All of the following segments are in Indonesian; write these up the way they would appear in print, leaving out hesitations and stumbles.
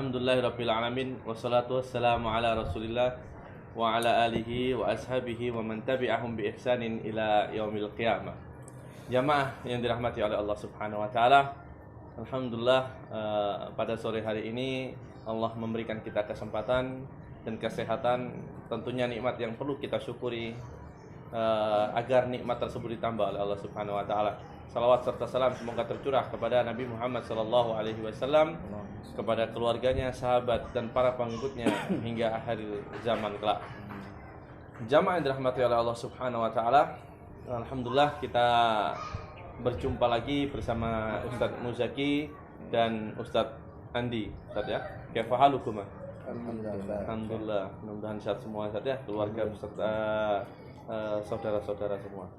Alhamdulillahirabbil alamin wassalatu wassalamu ala Rasulillah wa ala alihi wa ashabihi wa man tabi'ahum bi ihsanin ila yaumil qiyamah. Jamaah yang dirahmati oleh Allah Subhanahu wa taala. Alhamdulillah pada sore hari ini Allah memberikan kita kesempatan dan kesehatan, tentunya nikmat yang perlu kita syukuri agar nikmat tersebut ditambah oleh Allah Subhanahu wa taala. Salawat serta salam semoga tercurah kepada Nabi Muhammad sallallahu alaihi wasallam, kepada keluarganya, sahabat dan para pengikutnya hingga akhir zaman kelak. Jamaah yang dirahmati oleh Allah Subhanahu wa taala, alhamdulillah kita berjumpa lagi bersama Ustadz Muzaki dan Ustadz Andi. Ustadz ya, kaifa halukum? Alhamdulillah, mudah-mudahan sehat semua Ustadz ya, keluarga beserta saudara-saudara semua.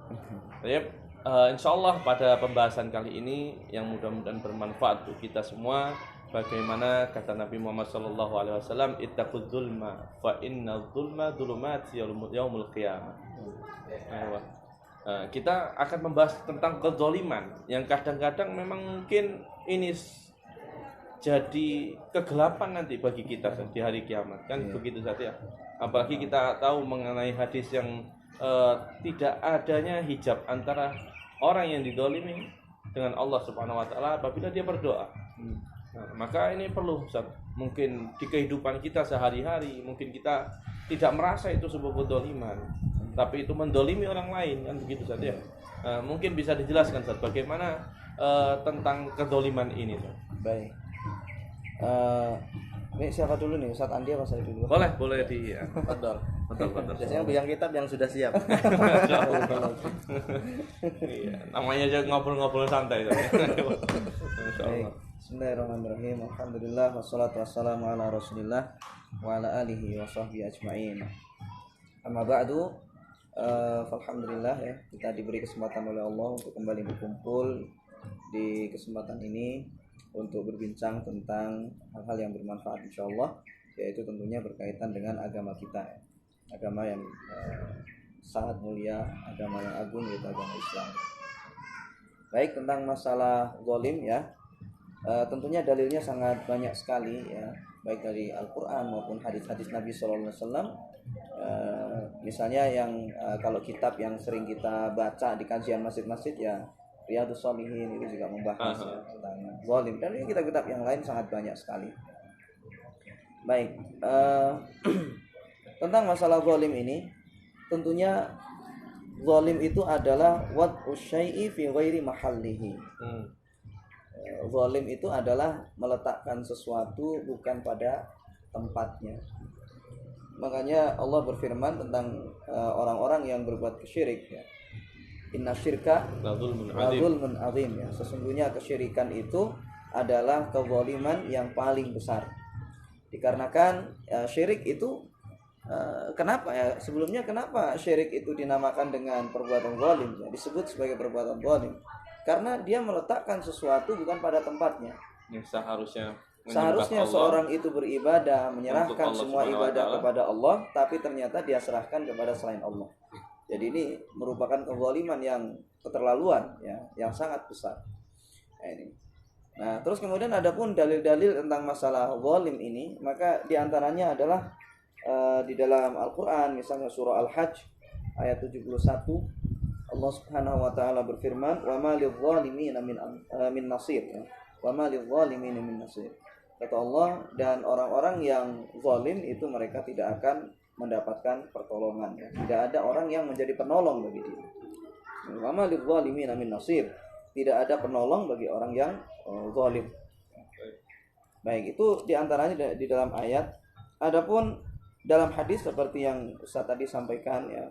Baik. Insyaallah pada pembahasan kali ini yang mudah-mudahan bermanfaat untuk kita semua, bagaimana kata Nabi Muhammad SAW, ittaqudz zulma fa inna dzulma dzulumat yaumul qiyamah. Kita akan membahas tentang kezaliman yang kadang-kadang memang mungkin ini jadi kegelapan nanti bagi kita di hari kiamat, kan begitu saja. Apalagi kita tahu mengenai hadis yang tidak adanya hijab antara orang yang didolimi dengan Allah Subhanahu wa taala apabila dia berdoa. Nah, maka ini perlu Ustaz. Mungkin di kehidupan kita sehari-hari mungkin kita tidak merasa itu sebuah kedoliman, tapi itu mendolimi orang lain, kan begitu saja. Mungkin bisa dijelaskan Ustaz bagaimana tentang kedoliman ini Ustaz. Baik. Ini siapa dulu nih? Ustaz Andi apa saya dulu? Boleh di betul. Biasanya yang kitab yang sudah siap. Iya, namanya aja ngobrol-ngobrol santai. Baik. Bismillahirrahmanirrahim. Alhamdulillah wassalatu wassalamu ala Rasulillah wa ala alihi wa sahbihi ajma'in. Amma ba'du. Alhamdulillah ya, kita diberi kesempatan oleh Allah untuk kembali berkumpul di kesempatan ini untuk berbincang tentang hal-hal yang bermanfaat insyaallah, yaitu tentunya berkaitan dengan agama kita, agama yang sangat mulia, agama yang agung, yaitu agama Islam. Baik, tentang masalah zalim ya, tentunya dalilnya sangat banyak sekali ya, baik dari Al-Quran maupun hadis-hadis Nabi SAW. Misalnya yang kalau kitab yang sering kita baca di kajian masjid-masjid ya, Riyadhus Shalihin itu juga membahas tentang zalim, dan ini kitab-kitab yang lain sangat banyak sekali. Baik, tentang masalah zalim ini, tentunya zalim itu adalah wad'u syai'i fi ghairi mahallihi. Zalim itu adalah meletakkan sesuatu bukan pada tempatnya. Makanya Allah berfirman tentang orang-orang yang berbuat syirik ya. Inna syirka ladzulmun adzim ya. Sesungguhnya kesyirikan itu adalah kezaliman yang paling besar. Dikarenakan syirik itu kenapa ya? Sebelumnya kenapa syirik itu dinamakan dengan perbuatan zalim ya? Disebut sebagai perbuatan zalim karena dia meletakkan sesuatu bukan pada tempatnya. Seharusnya seorang itu beribadah, menyerahkan semua ibadah kepada Allah, tapi ternyata dia serahkan kepada selain Allah. Jadi ini merupakan kezaliman yang keterlaluan ya, yang sangat besar. Nah, terus kemudian ada pun dalil-dalil tentang masalah zalim ini, maka diantaranya adalah di dalam Al-Quran, misalnya surah Al-Hajj ayat 71, Allah Subhanahu wa taala berfirman, "Wa ma lidh-dhalimina min nasir." Ya. "Wa ma lidh-dhalimina min nasir." Kata Allah, dan orang-orang yang zalim itu mereka tidak akan mendapatkan pertolongan ya. Tidak ada orang yang menjadi penolong bagi dia. Wa ma lidh-dhalimina min nasir. Tidak ada penolong bagi orang yang zalim. Baik, itu diantaranya di dalam ayat. Adapun dalam hadis seperti yang Ustaz tadi sampaikan ya,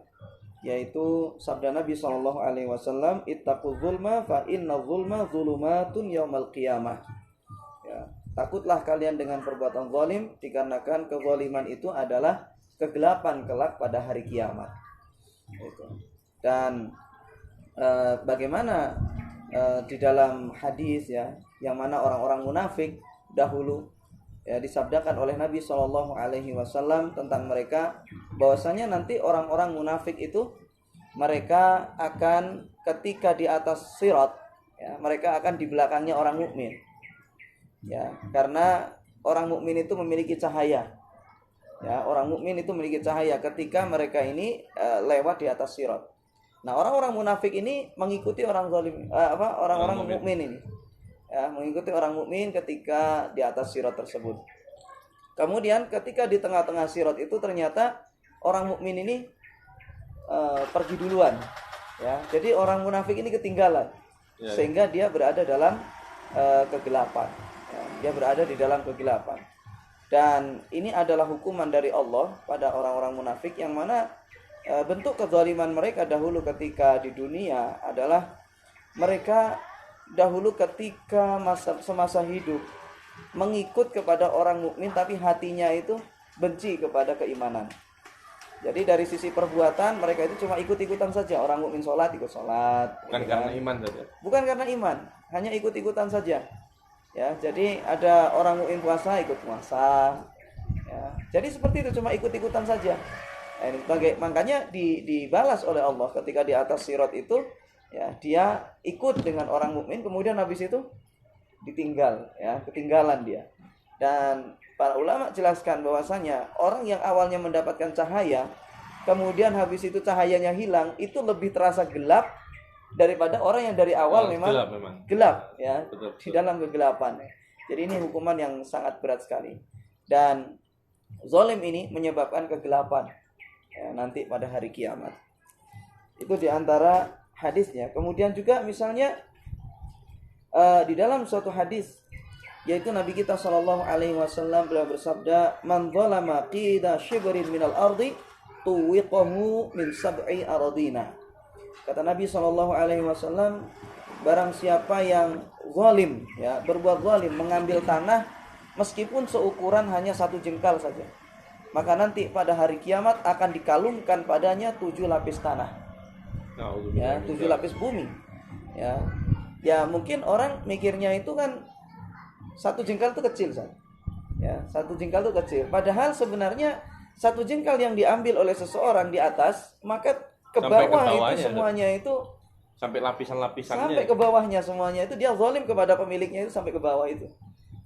yaitu sabda Nabi SAW, ittaquz zulma fa inna zulma zulumatun yaumal qiyamah ya, takutlah kalian dengan perbuatan zalim dikarenakan kezaliman itu adalah kegelapan kelak pada hari kiamat. Dan bagaimana di dalam hadis ya, yang mana orang-orang munafik dahulu ya disabdakan oleh Nabi SAW tentang mereka, bahwasanya nanti orang-orang munafik itu mereka akan ketika di atas sirat ya, mereka akan di belakangnya orang mukmin ya, karena orang mukmin itu memiliki cahaya. Ya, orang mukmin itu memiliki cahaya ketika mereka ini lewat di atas sirat. Nah, orang-orang munafik ini mengikuti orang zalim, orang-orang mukmin ini. Ya, mengikuti orang mukmin ketika di atas sirat tersebut. Kemudian ketika di tengah-tengah sirat itu ternyata orang mukmin ini pergi duluan. Ya, jadi orang munafik ini ketinggalan. Sehingga dia berada dalam kegelapan. Ya, dia berada di dalam kegelapan. Dan ini adalah hukuman dari Allah pada orang-orang munafik yang mana bentuk kezaliman mereka dahulu ketika di dunia adalah mereka dahulu ketika semasa hidup mengikut kepada orang mukmin tapi hatinya itu benci kepada keimanan. Jadi dari sisi perbuatan mereka itu cuma ikut-ikutan saja. Orang mukmin sholat ikut sholat. Bukan karena iman saja. Bukan karena iman, hanya ikut-ikutan saja. Ya, jadi ada orang mukmin puasa ikut puasa. Ya, jadi seperti itu cuma ikut-ikutan saja. Makanya dibalas oleh Allah ketika di atas sirat itu, ya dia ikut dengan orang mukmin, kemudian habis itu ditinggal, ya ketinggalan dia. Dan para ulama jelaskan bahwasanya orang yang awalnya mendapatkan cahaya, kemudian habis itu cahayanya hilang, itu lebih terasa gelap daripada orang yang dari awal memang gelap ya, betul. Di dalam kegelapan. Jadi ini hukuman yang sangat berat sekali. Dan zalim ini menyebabkan kegelapan ya, nanti pada hari kiamat. Itu diantara hadisnya. Kemudian juga misalnya di dalam suatu hadis, yaitu Nabi kita SAW beliau bersabda, man zalama qida shibrin minal ardi tuwiqahu min sab'i aradina. Kata Nabi SAW, barang siapa yang zalim, ya berbuat zalim, mengambil tanah meskipun seukuran hanya 1 jengkal saja, maka nanti pada hari kiamat akan dikalungkan padanya 7 lapis tanah, ya 7 lapis bumi. Ya mungkin orang mikirnya itu kan 1 jengkal itu kecil, ya 1 jengkal itu kecil. Padahal sebenarnya 1 jengkal yang diambil oleh seseorang di atas, maka ke bawah itu semuanya itu sampai lapisan-lapisannya, sampai ke bawahnya semuanya itu dia zalim kepada pemiliknya itu sampai ke bawah itu.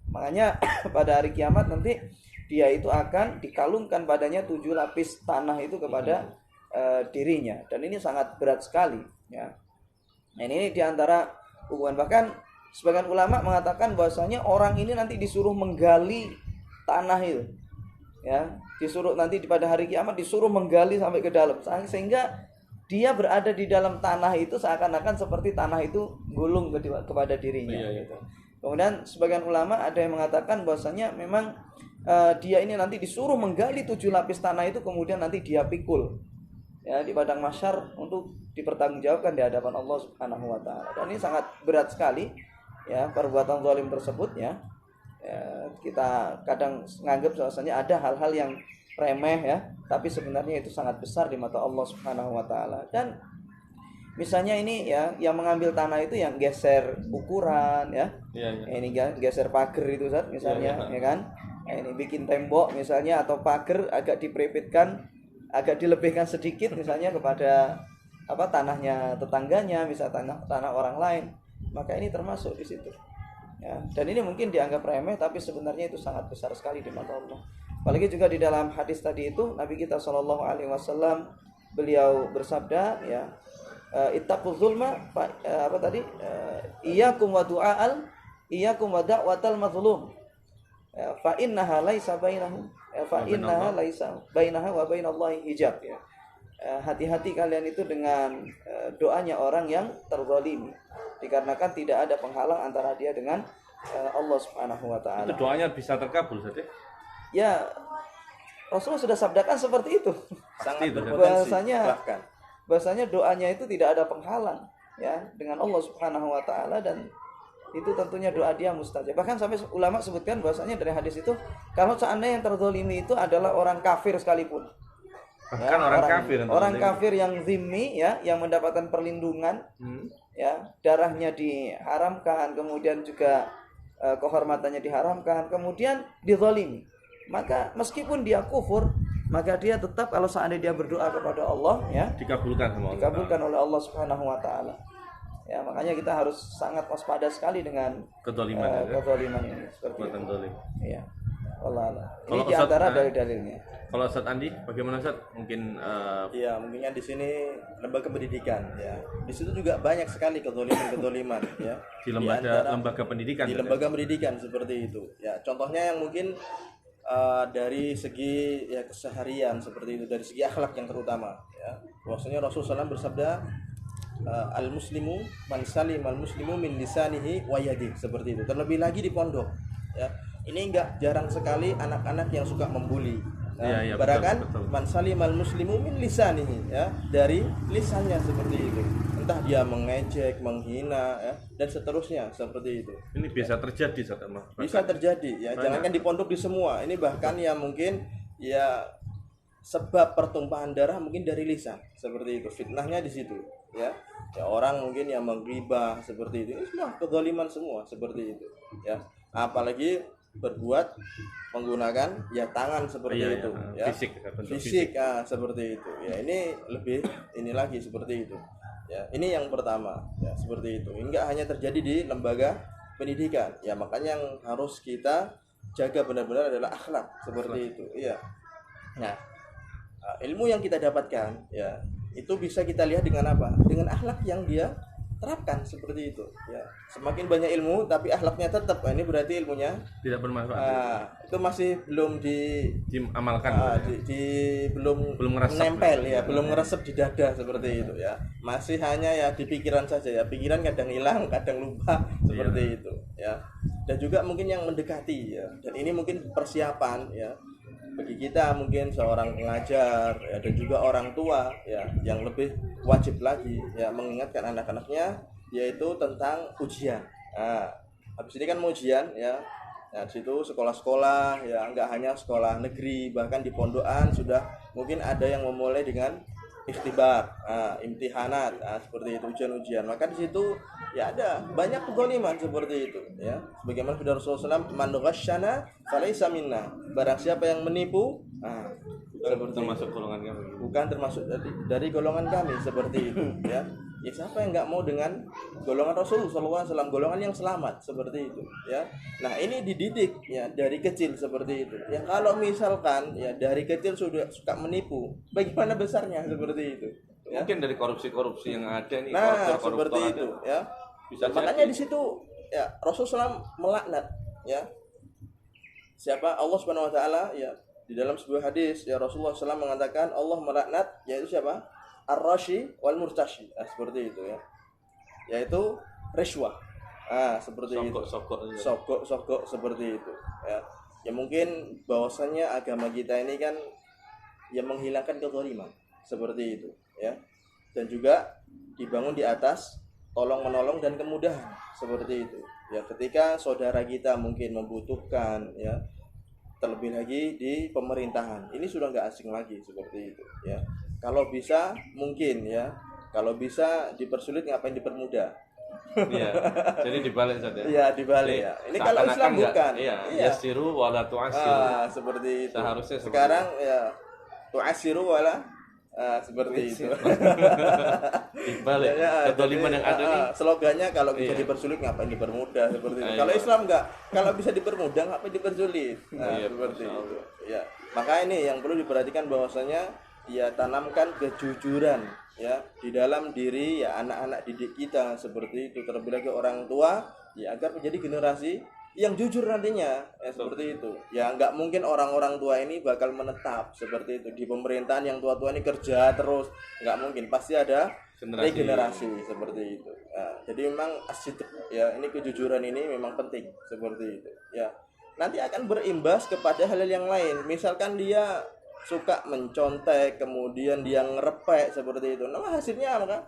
Makanya pada hari kiamat nanti dia itu akan dikalungkan padanya 7 lapis tanah itu kepada dirinya, dan ini sangat berat sekali ya. Nah, ini diantara hubungan. Bahkan sebagian ulama mengatakan bahwasanya orang ini nanti disuruh menggali tanah itu, ya, disuruh nanti pada hari kiamat disuruh menggali sampai ke dalam, sehingga dia berada di dalam tanah itu seakan-akan seperti tanah itu gulung kepada dirinya. Gitu. Kemudian sebagian ulama ada yang mengatakan bahwasanya memang dia ini nanti disuruh menggali 7 lapis tanah itu, kemudian nanti dia pikul ya di padang mahsyar untuk dipertanggungjawabkan di hadapan Allah Subhanahu wa taala. Dan ini sangat berat sekali ya perbuatan zalim tersebut ya. Kita kadang menganggap bahwasanya ada hal-hal yang remeh ya, tapi sebenarnya itu sangat besar di mata Allah Subhanahu wa taala. Dan misalnya ini ya yang mengambil tanah itu yang geser ukuran ya. Ini geser pagar itu Ustaz misalnya ya kan. Ini bikin tembok misalnya atau pagar agak diperipitkan, agak dilebihkan sedikit misalnya kepada tanahnya tetangganya, misalnya tanah orang lain, maka ini termasuk di situ. Ya, dan ini mungkin dianggap remeh, tapi sebenarnya itu sangat besar sekali di mata Allah. Apalagi juga di dalam hadis tadi itu Nabi kita SAW beliau bersabda ya, ittaquz zulma iyyakum wa du'al iyyakum wa da'watal mazlum fa innaha laisa bainahu fa innaha laisa bainaha wa bainallahi hijab ya. Hati-hati kalian itu dengan doanya orang yang terzalimi, dikarenakan tidak ada penghalang antara dia dengan Allah Subhanahu wa taala. Itu doanya bisa terkabul saja. Ya, Rasulullah sudah sabdakan seperti itu. Sangat berpotensi. Bahasanya doanya itu tidak ada penghalang ya dengan Allah Subhanahu wa taala, dan itu tentunya doa dia mustajab. Bahkan sampai ulama sebutkan bahwasanya dari hadis itu, kalau seandainya yang terzalimi itu adalah orang kafir sekalipun. Bahkan ya, orang kafir yang zimmi ya, yang mendapatkan perlindungan ya, darahnya diharamkan, kemudian juga kehormatannya diharamkan, kemudian dizalimi, maka meskipun dia kufur, maka dia tetap kalau seandainya dia berdoa kepada Allah ya, dikabulkan oleh Allah Subhanahu wa taala. Ya, makanya kita harus sangat waspada sekali dengan kezaliman ini seperti itu. Ya. Allah. Ini Kalau di antara Ustadz, dalil-dalilnya. Kalau Ustadz Andi, bagaimana Ustadz? Mungkin Iya, mungkinnya di sini lembaga pendidikan ya. Di situ juga banyak sekali kezaliman ya. di antara- lembaga pendidikan. di Ustadz, lembaga pendidikan seperti itu. Ya, contohnya yang mungkin dari segi ya keseharian seperti itu, dari segi akhlak yang terutama ya. Bahwasanya Rasulullah SAW bersabda al muslimu man salim al muslimu min lisanihi wa yadihi, seperti itu. Terlebih lagi di pondok ya. Ini enggak jarang sekali anak-anak yang suka membuli. Iya, Barakan betul. man salimal muslimu min lisanihi ya, dari lisannya seperti itu. Entah dia mengejek, menghina ya, dan seterusnya seperti itu. Ini biasa terjadi Ustadz. Bisa terjadi ya, Banyak. jangankan di pondok, di semua. Ini bahkan ya mungkin ya sebab pertumpahan darah mungkin dari lisan seperti itu. Fitnahnya di situ ya. Ya orang mungkin yang menggibah seperti itu. Ini semua kezaliman semua seperti itu ya. Apalagi berbuat menggunakan ya tangan seperti Iya, itu iya. ya. Fisik, bentuk Fisik seperti itu ya. Ini lebih ini lagi seperti itu ya. Ini yang pertama ya, seperti itu. Enggak hanya terjadi di lembaga pendidikan ya, makanya yang harus kita jaga benar-benar adalah akhlak seperti itu. Iya. Nah, ilmu yang kita dapatkan ya, itu bisa kita lihat dengan apa? Dengan akhlak yang dia terapkan seperti itu ya. Semakin banyak ilmu tapi akhlaknya tetap, ini berarti ilmunya Tidak bermanfaat. itu masih belum Diamalkan. belum ngeresep. nempel ya, belum ngeresep di dada seperti itu ya. Masih hanya ya di pikiran saja ya. Pikiran kadang hilang, kadang lupa seperti itu ya. Dan juga mungkin yang mendekati ya. Dan ini mungkin persiapan ya bagi kita, mungkin seorang pengajar ya, dan juga orang tua ya, yang lebih wajib lagi ya mengingatkan anak-anaknya, yaitu tentang ujian. Nah, habis ini kan mau ujian ya. Nah, di situ sekolah-sekolah ya, enggak hanya sekolah negeri, bahkan di pondokan sudah mungkin ada yang memulai dengan ikhtibar, imtihanat, seperti itu, ujian-ujian. Maka di situ ya ada banyak kezaliman seperti itu ya. Sebagaimana firman Rasulullah SAW, man ghasyana falaysa minna. Barang siapa yang menipu, seperti Termasuk itu. golongan kami. Bukan termasuk dari golongan kami seperti itu ya. Ya siapa yang nggak mau dengan golongan Rasulullah SAW, golongan yang selamat seperti itu ya. Nah ini dididik ya dari kecil seperti itu ya. Kalau misalkan ya dari kecil sudah suka menipu, bagaimana besarnya seperti itu ya? Mungkin dari korupsi yang ada nih. Nah koruptor seperti ada. itu ya. Bisa Makanya jadi. di situ ya Rasulullah SAW melaknat ya siapa, Allah Subhanahu Wa Taala ya. Di dalam sebuah hadis ya Rasulullah SAW mengatakan Allah melaknat yaitu siapa? Ar-rashi wal murtashi. Seperti itu ya. Yaitu rishwah. Seperti itu. Sogok seperti itu ya. Ya mungkin bahwasannya agama kita ini kan ya menghilangkan kezaliman seperti itu ya. Dan juga dibangun di atas tolong menolong dan kemudahan seperti itu. Ya ketika saudara kita mungkin membutuhkan ya, terlebih lagi di pemerintahan ini sudah nggak asing lagi seperti itu ya. Kalau bisa mungkin ya, kalau bisa dipersulit ngapain dipermudah. Iya. Jadi dibalik saja. Iya dibalik ya. Ini kalau Islam bukan. Iya. Yasiru wala tu'asiru. Seperti itu. Seharusnya sekarang ya tu'asiru wala seperti itu. Dibalik. Kezaliman yang ada nih. Slogannya kalau bisa dipersulit ngapain dipermudah seperti itu. Kalau Islam enggak, kalau bisa dipermudah ngapain dipersulit. Seperti itu. Ya. Maka ini yang perlu diperhatikan bahwasanya ya tanamkan kejujuran ya di dalam diri ya anak-anak didik kita seperti itu, terlebih lagi orang tua ya, agar menjadi generasi yang jujur nantinya ya, seperti itu ya. Nggak mungkin orang-orang tua ini bakal menetap seperti itu di pemerintahan yang tua-tua ini kerja terus, nggak mungkin, pasti ada regenerasi seperti itu ya. Jadi memang asyik ya, ini kejujuran ini memang penting seperti itu ya. Nanti akan berimbas kepada hal-hal yang lain, misalkan dia suka mencontek, kemudian dia ngerepek seperti itu, nah hasilnya maka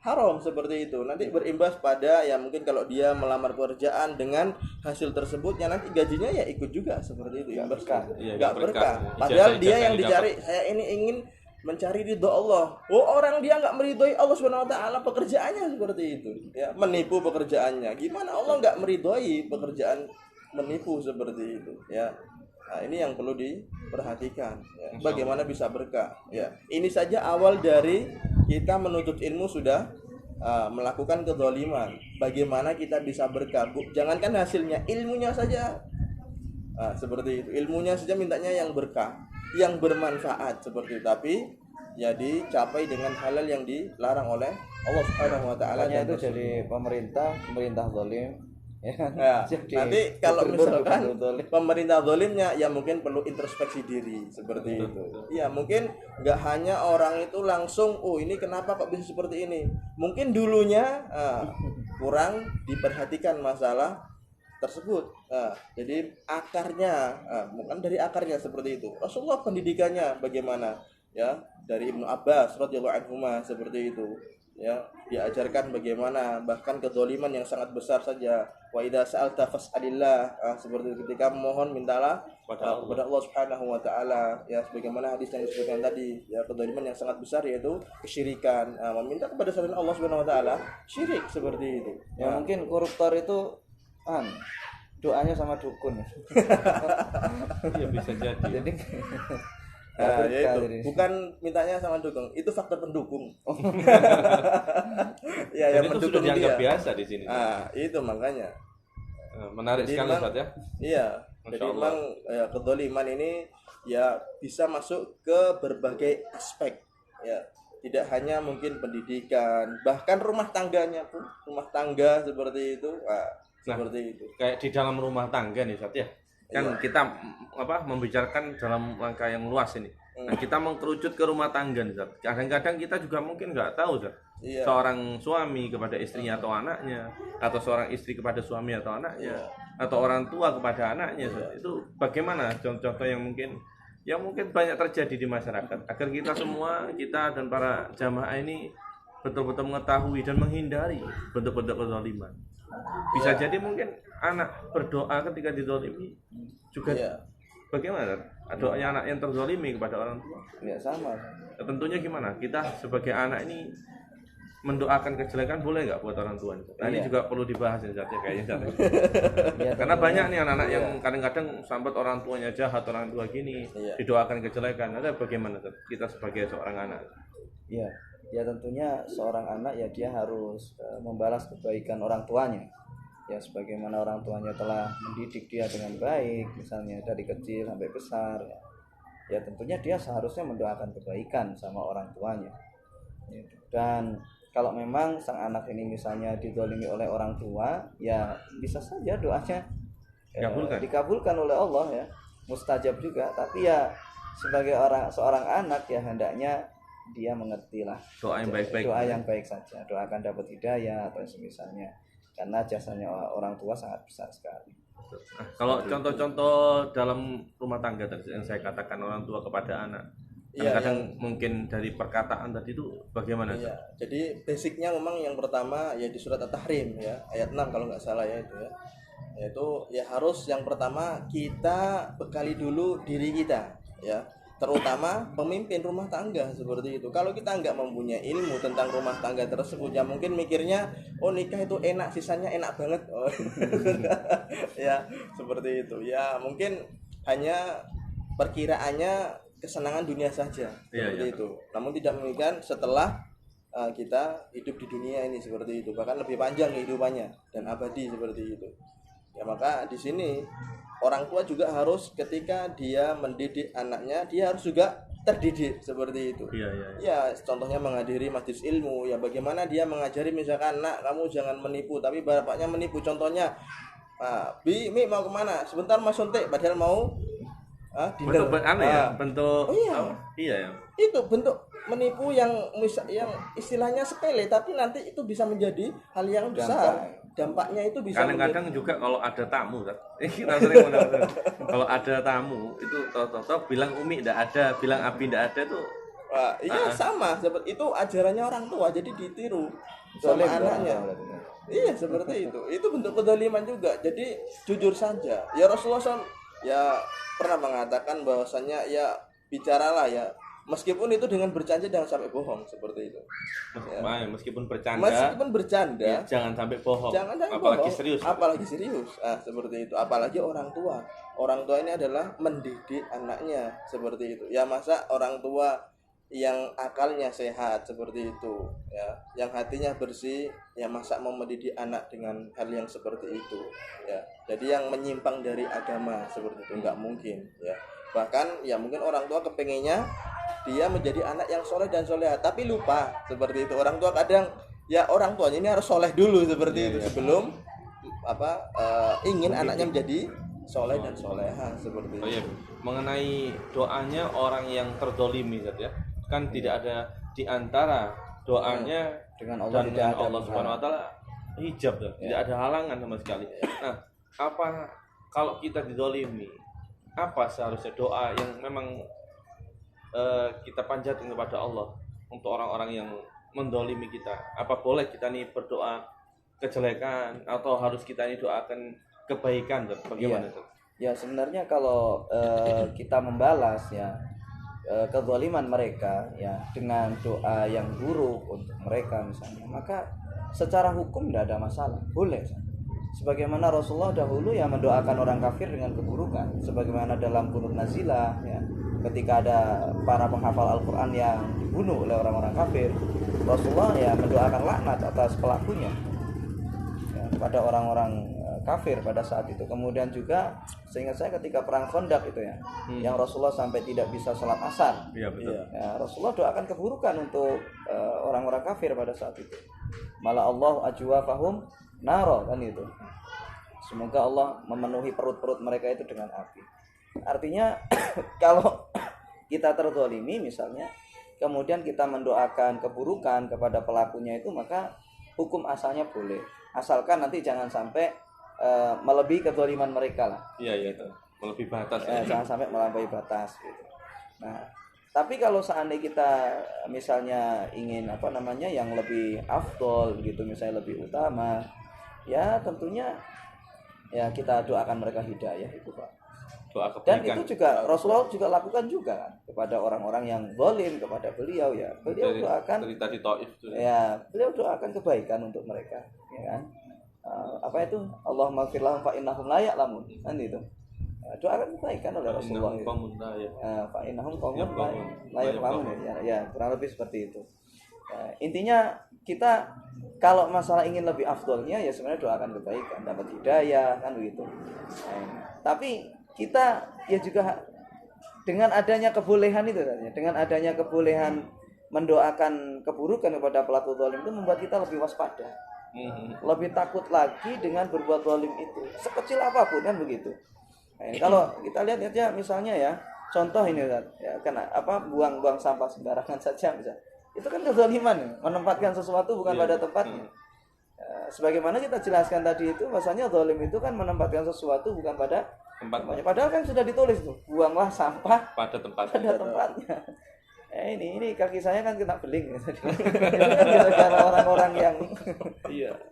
haram seperti itu. Nanti berimbas pada ya mungkin kalau dia melamar pekerjaan dengan hasil tersebut ya nanti gajinya ya ikut juga seperti itu, nggak berkah. Padahal dia yang dicari, saya ini ingin mencari ridho Allah. Orang dia nggak meridhoi Allah Subhanahu Wa Taala, pekerjaannya seperti itu ya, menipu pekerjaannya. Gimana Allah nggak meridhoi pekerjaan menipu seperti itu ya. Nah, ini yang perlu diperhatikan ya. Bagaimana bisa berkah ya. Ini saja awal dari kita menuntut ilmu sudah melakukan kezaliman. Bagaimana kita bisa berkah? Jangankan hasilnya, ilmunya saja Seperti itu. Ilmunya saja mintanya yang berkah, yang bermanfaat seperti itu. Tapi ya dicapai dengan halal yang dilarang oleh Allah Subhanahu wa taala. Makanya itu jadi pemerintah zalim. Ya, nanti kalau misalkan pemerintah zalimnya ya mungkin perlu introspeksi diri seperti itu. Ya mungkin nggak hanya orang itu langsung ini kenapa kok bisa seperti ini. Mungkin dulunya kurang diperhatikan masalah tersebut. Jadi akarnya bukan dari akarnya seperti itu. Rasulullah pendidikannya bagaimana? Ya, dari Ibnu Abbas radhiyallahu anhu seperti itu. Ya, diajarkan bagaimana bahkan kezaliman yang sangat besar saja. Wa idza sa'alta fas'alillah, seperti ketika memohon mintalah kepada Allah Subhanahu wa taala. Ya, sebagaimana hadis yang disebutkan tadi, ya kezaliman yang sangat besar yaitu kesyirikan. Meminta kepada selain Allah Subhanahu wa taala syirik seperti itu. Ya, mungkin koruptor itu doanya sama dukun. Ya bisa jadi. Jadi ya itu bukan mintanya sama dukun, itu faktor pendukung. Ya, yang itu mendukung sudah dianggap dia biasa di sini. Itu makanya menarik sekali Ustaz ya. Iya, jadi memang ya, kedzaliman ini ya bisa masuk ke berbagai aspek ya. Tidak hanya mungkin pendidikan, bahkan rumah tangganya pun, rumah tangga seperti itu. Seperti itu. Kayak di dalam rumah tangga nih Ustaz ya. Kan kita membicarakan dalam rangka yang luas ini. Nah, kita mengkerucut ke rumah tangga nih, Ustaz. Kadang-kadang kita juga mungkin nggak tahu, Ustaz. Seorang suami kepada istrinya atau anaknya, atau seorang istri kepada suami atau anaknya, atau orang tua kepada anaknya, Ustaz. Itu bagaimana contoh-contoh yang mungkin banyak terjadi di masyarakat, agar kita semua, kita dan para jamaah ini betul-betul mengetahui dan menghindari bentuk-bentuk kezaliman. Bisa jadi mungkin anak berdoa ketika dizalimi juga bagaimana? Doanya anak yang terzalimi kepada orang tua. Ya sama. Tentunya gimana? Kita sebagai anak ini mendoakan kejelekan boleh nggak buat orang tua? Nah, ini juga perlu dibahas ya kayaknya. Karena banyak nih anak-anak yang kadang-kadang sampai orang tuanya jahat, orang tua gini, didoakan kejelekan. Ada bagaimana kita sebagai seorang anak? Iya. Ya tentunya seorang anak ya dia harus membalas kebaikan orang tuanya. Ya sebagaimana orang tuanya telah mendidik dia dengan baik, misalnya dari kecil sampai besar. Ya tentunya dia seharusnya mendoakan kebaikan sama orang tuanya. Dan kalau memang sang anak ini misalnya dizalimi oleh orang tua, ya bisa saja doanya dikabulkan oleh Allah ya, mustajab juga. Tapi ya sebagai seorang anak ya hendaknya dia mengertilah doa yang baik-baik, doa yang baik saja, doakan dapat hidayah atau semisalnya, karena jasanya orang tua sangat besar sekali. Nah, kalau contoh-contoh dalam rumah tangga tadi yang saya katakan orang tua kepada anak, kadang-kadang mungkin dari perkataan tadi itu bagaimana? Iya, jadi basicnya memang yang pertama ya di surat At-Tahrim ya ayat 6 kalau nggak salah ya itu ya. Yaitu ya harus yang pertama kita bekali dulu diri kita ya. Terutama pemimpin rumah tangga seperti itu. Kalau kita nggak mempunyai ilmu tentang rumah tangga tersebut, ya mungkin mikirnya nikah itu enak, sisanya enak banget. Ya seperti itu. Ya mungkin hanya perkiraannya kesenangan dunia saja seperti itu. Namun tidak memikirkan setelah kita hidup di dunia ini seperti itu, bahkan lebih panjang kehidupannya dan abadi seperti itu. Ya maka di sini orang tua juga harus ketika dia mendidik anaknya, dia harus juga terdidik seperti itu. Ya, contohnya menghadiri majelis ilmu. Ya, bagaimana dia mengajari misalkan, nak kamu jangan menipu, tapi bapaknya menipu. Contohnya, Bi, Mi mau kemana? Sebentar Mas suntik, padahal mau bentuk bentuk itu bentuk menipu yang istilahnya sepele, tapi nanti itu bisa menjadi hal yang besar. Dampaknya itu bisa kadang-kadang juga kalau ada tamu kita sering kalau ada tamu itu tahu-tahu bilang Umi tidak ada, bilang Abi tidak ada itu sama seperti itu ajarannya orang tua, jadi ditiru sama anaknya. Iya seperti itu bentuk kezaliman juga. Jadi jujur saja ya, Rasulullah SAW ya pernah mengatakan bahwasannya ya bicaralah ya, meskipun itu dengan bercanda jangan sampai bohong seperti itu. Meskipun bercanda ya, jangan sampai bohong. Apalagi serius. Seperti itu. Apalagi orang tua. Orang tua ini adalah mendidik anaknya seperti itu. Ya masa orang tua yang akalnya sehat seperti itu ya, yang hatinya bersih, ya masa mau mendidik anak dengan hal yang seperti itu ya. Jadi yang menyimpang dari agama seperti itu nggak mungkin ya. Bahkan ya mungkin orang tua kepengennya dia menjadi anak yang soleh dan soleha, tapi lupa seperti itu. Orang tua kadang ya, orang tuanya ini harus soleh dulu seperti itu sebelum ingin anaknya menjadi soleh dan soleha seperti itu. Oh iya, mengenai doanya orang yang terdolimi ya, kan tidak ada di antara doanya dengan Allah, dan dengan Allah Subhanahu Wa Taala hijab, tidak ada halangan sama sekali. Nah, apa kalau kita didolimi, apa seharusnya doa yang memang kita panjatkan kepada Allah untuk orang-orang yang mendolimi kita? Apa boleh kita nih berdoa kejelekan atau harus kita ini doakan kebaikan? Bagaimana itu? Ya sebenarnya kalau kita membalas ya kezaliman mereka ya dengan doa yang buruk untuk mereka misalnya, maka secara hukum tidak ada masalah, boleh. Sebagaimana Rasulullah dahulu ya mendoakan orang kafir dengan keburukan, sebagaimana dalam qunut nazilah ya, ketika ada para penghafal Al-Quran yang dibunuh oleh orang-orang kafir, Rasulullah ya mendoakan laknat atas pelakunya ya, kepada orang-orang kafir pada saat itu. Kemudian juga seingat saya ketika perang Khandaq itu ya, yang Rasulullah sampai tidak bisa sholat asar. Iya betul. Ya, Rasulullah doakan keburukan untuk orang-orang kafir pada saat itu. Malah Allah ajwafahum naro kan itu. Semoga Allah memenuhi perut-perut mereka itu dengan api. Artinya kalau kita terzalimi misalnya, kemudian kita mendoakan keburukan kepada pelakunya itu, maka hukum asalnya boleh, asalkan nanti jangan sampai melebihi kezaliman mereka lah. Iya itu, melebihi batas. Jangan sampai melampaui batas gitu. Nah, tapi kalau seandainya kita misalnya ingin yang lebih afdol gitu, misalnya lebih utama, ya tentunya ya kita doakan mereka hidayah itu Pak. Doa kebaikan. Dan itu juga Rasulullah juga lakukan juga kan kepada orang-orang yang zalim kepada beliau ya. Beliau doakan cerita di Taif itu. Ya, beliau doakan kebaikan untuk mereka, ya kan? Allahumma firlahum fa innahum la ya'lamun. Kan itu. Doakan kebaikan oleh Rasulullah. Fa innahum qaumun la ya'lamun. Ya, kurang lebih seperti itu. Intinya kita kalau masalah ingin lebih afdolnya ya sebenarnya doakan kebaikan, dapat hidayah kan begitu. Tapi kita ya juga dengan adanya kebolehan itu, dengan adanya kebolehan mendoakan keburukan kepada pelaku zalim itu membuat kita lebih waspada, lebih takut lagi dengan berbuat zalim itu, sekecil apapun kan begitu. Kalau kita lihat ya misalnya ya, contoh ini ya, buang-buang sampah sembarangan saja misalnya. Itu kan kezaliman, menempatkan sesuatu bukan pada tempatnya. Sebagaimana kita jelaskan tadi itu, bahasanya zalim itu kan menempatkan sesuatu bukan pada tempatnya. Padahal kan sudah ditulis tuh, buanglah sampah pada tempatnya. Ini kaki saya kan kena beling tadi. Itu kan orang-orang yang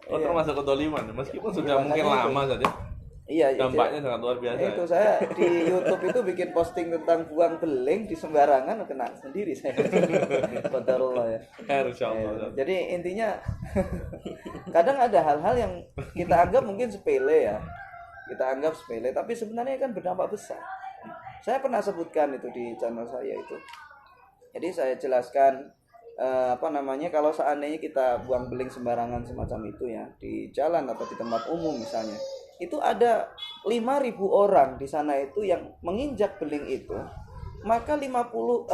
termasuk kezaliman meskipun sudah mungkin lama saja. Iya, dampaknya sangat luar biasa. Itu saya di YouTube itu bikin posting tentang buang beling di sembarangan, kena sendiri saya. Qadarullah ya. Insyaallah. Jadi intinya kadang ada hal-hal yang kita anggap mungkin sepele ya. Kita anggap sepele tapi sebenarnya kan berdampak besar. Saya pernah sebutkan itu di channel saya itu. Jadi saya jelaskan kalau seandainya kita buang beling sembarangan semacam itu ya di jalan atau di tempat umum misalnya, itu ada 5.000 orang di sana itu yang menginjak beling itu, maka 5.000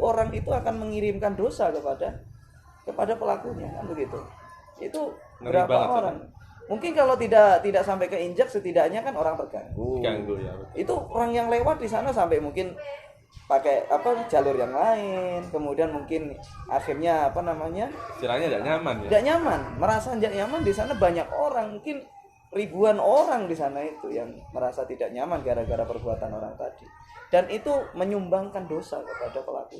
orang itu akan mengirimkan dosa kepada pelakunya kan begitu. Itu berapa orang? Mungkin kalau tidak sampai keinjak, setidaknya kan orang terganggu. Ya, itu orang yang lewat di sana sampai mungkin pakai jalur yang lain, kemudian mungkin akhirnya istilahnya tidak nyaman ya. Tidak nyaman, merasa tidak nyaman di sana, banyak orang, mungkin ribuan orang di sana itu yang merasa tidak nyaman gara-gara perbuatan orang tadi, dan itu menyumbangkan dosa kepada pelaku.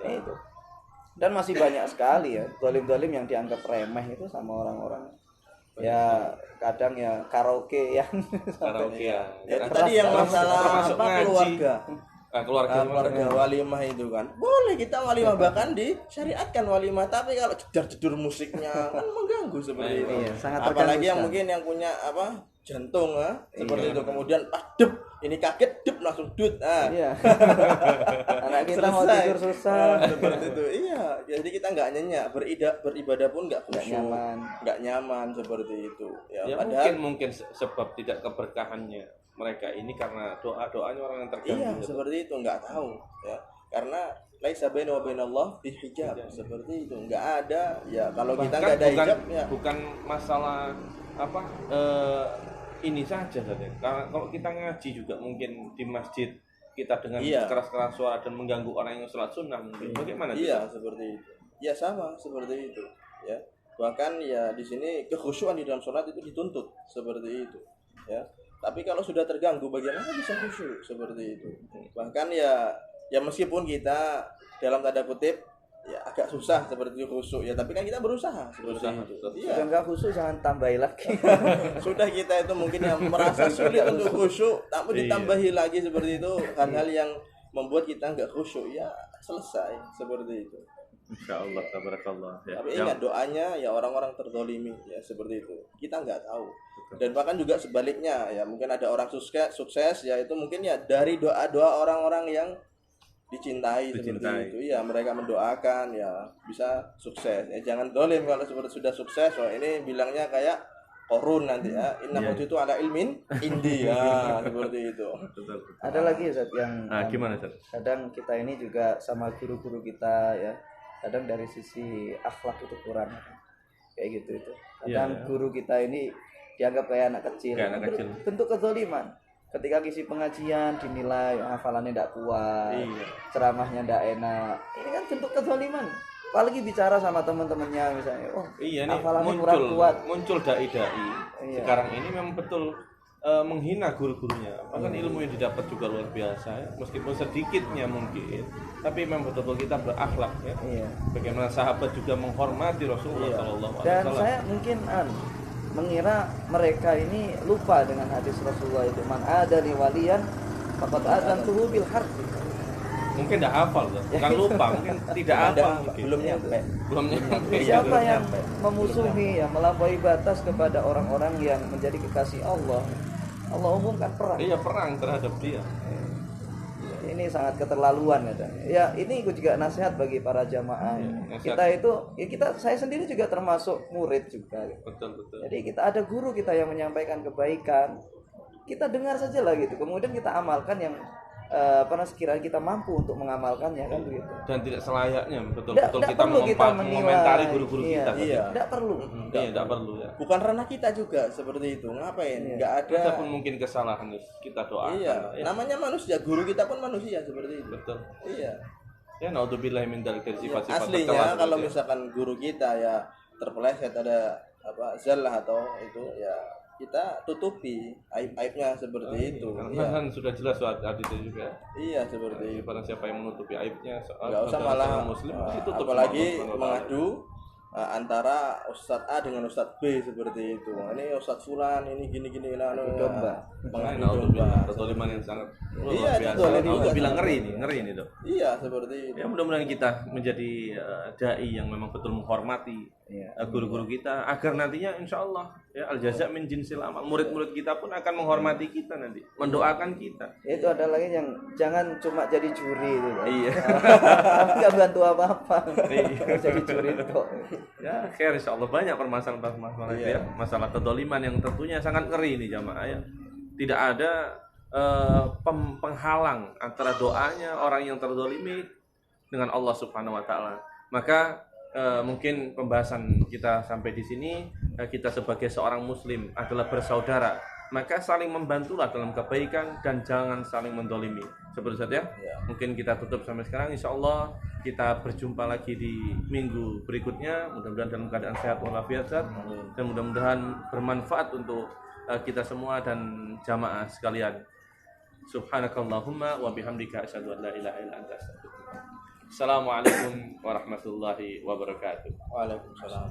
Itu. Dan masih banyak sekali ya zalim-zalim yang dianggap remeh itu sama orang-orang. Ya kadang ya karaoke yang ya. Tadi yang masalah keluarga walimah itu kan boleh kita walimah, bahkan disyariatkan walimah, tapi kalau jedar-jedur musiknya kan mengganggu seperti itu. Sangat apalagi yang mungkin yang punya jantung seperti itu, kemudian dep, ini kaget dep langsung dut Iya. Anak kita mau tidur susah seperti itu. Iya, jadi kita nggak nyenyak, beribadah pun nggak khusyuk, nggak nyaman seperti itu ya, padahal mungkin sebab tidak keberkahannya mereka ini karena doanya orang yang terganggu. Iya, seperti itu, nggak tahu ya, karena laisa baina wa bainallah bihijab, seperti itu, nggak ada ya. Kalau kita nggak ada hijab ya bukan masalah apa ini saja saja. Karena kalau kita ngaji juga mungkin di masjid kita dengan keras-keras suara dan mengganggu orang yang sholat sunnah mungkin. Bagaimana? Iya, seperti itu. Ya sama seperti itu ya. Bahkan ya di sini kekhusyuan di dalam sholat itu dituntut seperti itu ya. Tapi kalau sudah terganggu bagaimana bisa khusyuk seperti itu? Bahkan ya meskipun kita dalam tanda kutip ya agak susah seperti itu khusyuk ya, tapi kan kita berusaha seperti itu. Iya. Enggak khusyuk jangan tambahi lagi. Sudah kita itu mungkin yang merasa sulit untuk khusyuk, tapi ditambahi lagi seperti itu, hal-hal yang membuat kita enggak khusyuk ya selesai seperti itu. Insyaallah, tabarakallah ya. Tapi ingat doanya ya orang-orang terzalimi ya seperti itu. Kita enggak tahu. Dan bahkan juga sebaliknya ya, mungkin ada orang sukses ya, itu mungkin ya dari doa-doa orang-orang yang dicintai seperti itu ya, mereka mendoakan ya bisa sukses ya. Jangan dolim kalau seperti sudah sukses, wah ini bilangnya kayak Qorun nanti ya, inna itu ala ilmin indi ya seperti itu. Ada lagi Ustaz yang gimana Ustaz? Kadang kita ini juga sama guru-guru kita ya, kadang dari sisi akhlak itu kurang kayak gitu itu. Kadang guru kita ini dianggap kayak anak kecil. Bentuk kezaliman. Ketika ngisi pengajian dinilai hafalannya tidak kuat, ceramahnya tidak enak. Ini kan bentuk kezaliman. Apalagi bicara sama teman-temannya misalnya, hafalannya kurang kuat. Muncul dai-dai. Sekarang ini memang betul menghina guru-gurunya. Bahkan ilmu yang didapat juga luar biasa ya. Meskipun sedikitnya mungkin, tapi memang betul-betul kita berakhlak ya. Bagaimana sahabat juga menghormati Rasulullah sallallahu alaihi wasallam. Dan saya mungkin mengira mereka ini lupa dengan hadis Rasulullah itu, man adali waliyan faqad adantuhu bil harb. Mungkin tidak hafal loh, bukan lupa, mungkin tidak hafal, belum nyampe. Siapa yang memusuhi ya, melampaui batas kepada orang-orang yang menjadi kekasih Allah umumkan perang. Iya, perang terhadap dia. Ini sangat keterlaluan ya. Ini juga nasihat bagi para jamaah. Kita itu ya saya sendiri juga termasuk murid juga. Betul. Jadi kita ada guru kita yang menyampaikan kebaikan, kita dengar saja lah gitu. Kemudian kita amalkan yang sekiranya kita mampu untuk mengamalkannya kan begitu. Dan tidak selayaknya betul-betul kita mengomentari guru-guru kita. Tidak perlu. Tidak perlu ya. Bukan ranah kita juga seperti itu. Ngapain? Enggak ada. Kita pun mungkin kesalahan kita doakan. Iya. Namanya manusia, guru kita pun manusia seperti itu. Betul. Iya. Ya naudzubillah min dzalik sifat-sifat aslinya kalau misalkan guru kita ya terpeleset ada zallah atau itu ya kita tutupi aib-aibnya seperti itu. Kan sudah jelas hadisnya juga. Iya seperti itu. Pada siapa yang menutupi aibnya enggak usah malah muslim ditutup, apalagi mengadu antara Ustadz A dengan Ustadz B seperti itu. Ini Ustadz Fulan ini gini domba. Mengadu domba. Kezaliman yang sangat luar biasa. Itu bilang ngeri ini Dok. Iya seperti itu. Ya mudah-mudahan kita menjadi dai yang memang betul menghormati guru-guru kita agar nantinya insyaallah ya al jaza min jinsil amal, murid-murid kita pun akan menghormati kita nanti, mendoakan kita. Itu ada lagi yang jangan cuma jadi juri itu. Iya. Tapi enggak bantu apa-apa. Jadi juri itu. Ya, khair insyaallah banyak permasalahan itu ya. Masalah kedzaliman yang tentunya sangat ngeri ini jamaah ya. Tidak ada penghalang antara doanya orang yang terzalimi dengan Allah Subhanahu wa taala. Maka mungkin pembahasan kita sampai di sini. Kita sebagai seorang muslim adalah bersaudara, maka saling membantulah dalam kebaikan dan jangan saling mendolimi. Seperti itu ya. Mungkin kita tutup sampai sekarang. Insyaallah kita berjumpa lagi di minggu berikutnya. Mudah-mudahan dalam keadaan sehat walafiat dan mudah-mudahan bermanfaat untuk kita semua dan jamaah sekalian. Subhanakallahumma wa bihamdika asyhadu an la ilaha illa anta astaghfiruka. Assalamualaikum warahmatullahi wabarakatuh. Waalaikumsalam.